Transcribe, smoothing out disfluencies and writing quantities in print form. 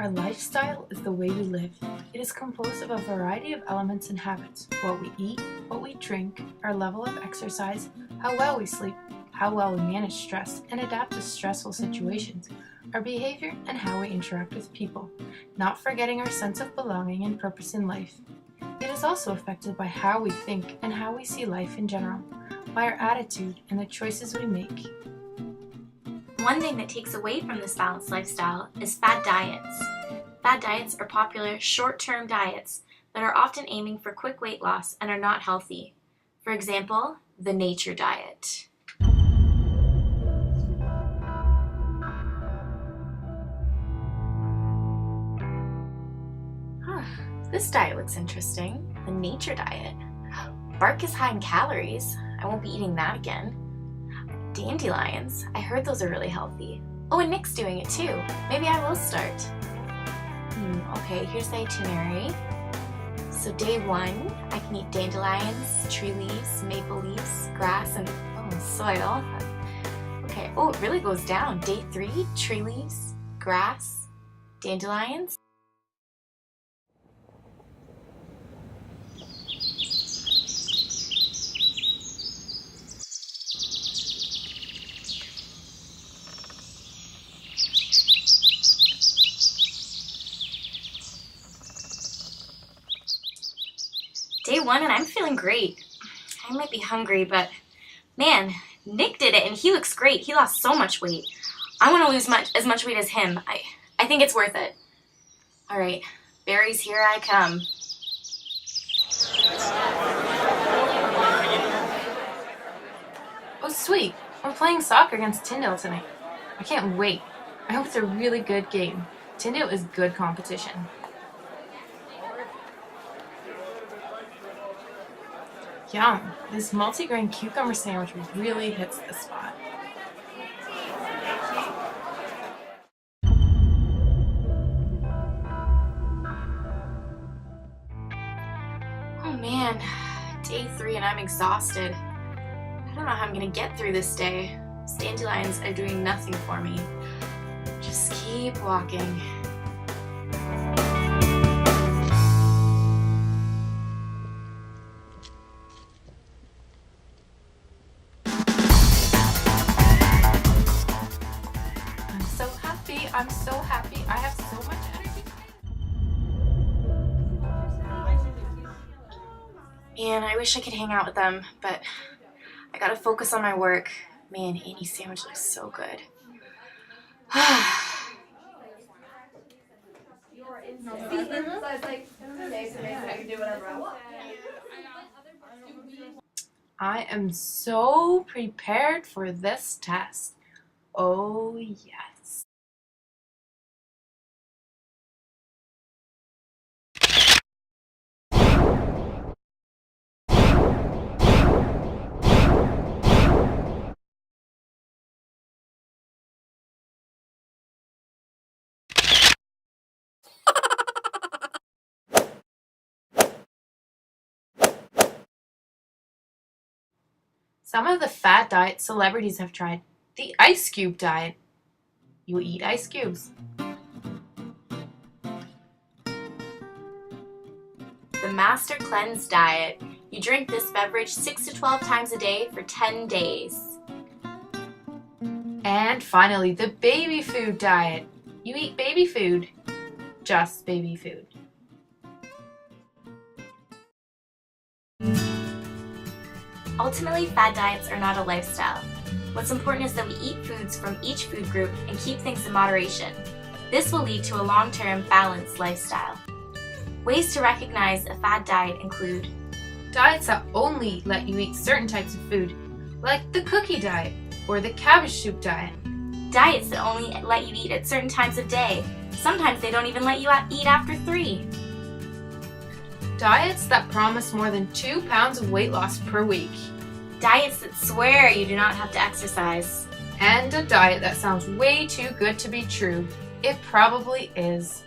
Our lifestyle is the way we live. It is composed of a variety of elements and habits: what we eat, what we drink, our level of exercise, how well we sleep, how well we manage stress and adapt to stressful situations, our behavior, and how we interact with people, not forgetting our sense of belonging and purpose in life. It is also affected by how we think and how we see life in general, by our attitude and the choices we make. One thing that takes away from this balanced lifestyle is fad diets. Fad diets are popular short-term diets that are often aiming for quick weight loss and are not healthy. For example, the nature diet. This diet looks interesting. The nature diet. Bark is high in calories. I won't be eating that again. Dandelions. I heard those are really healthy. Oh, and Nick's doing it too. Maybe I will start. Okay, here's the itinerary. So day 1, I can eat dandelions, tree leaves, maple leaves, grass, and soil. Okay, it really goes down. Day 3, tree leaves, grass, dandelions. Day 1 and I'm feeling great. I might be hungry, but man, Nick did it and he looks great. He lost so much weight. I want to lose as much weight as him. I think it's worth it. All right, berries, here I come. Oh sweet, we're playing soccer against Tyndale tonight. I can't wait. I hope it's a really good game. Tyndale is good competition. Yum! This multi-grain cucumber sandwich really hits the spot. Oh man, day 3 and I'm exhausted. I don't know how I'm gonna get through this day. These dandelions are doing nothing for me. Just keep walking. I'm so happy. I have so much energy. Man, I wish I could hang out with them, but I gotta focus on my work. Man, Annie's sandwich looks so good. I am so prepared for this test. Oh yes. Some of the fad diets celebrities have tried. The ice cube diet. You eat ice cubes. The Master Cleanse diet. You drink this beverage 6 to 12 times a day for 10 days. And finally, the baby food diet. You eat baby food. Just baby food. Ultimately, fad diets are not a lifestyle. What's important is that we eat foods from each food group and keep things in moderation. This will lead to a long-term, balanced lifestyle. Ways to recognize a fad diet include diets that only let you eat certain types of food, like the cookie diet or the cabbage soup diet. Diets that only let you eat at certain times of day. Sometimes they don't even let you eat after 3. Diets that promise more than 2 pounds of weight loss per week. Diets that swear you do not have to exercise. And a diet that sounds way too good to be true. It probably is.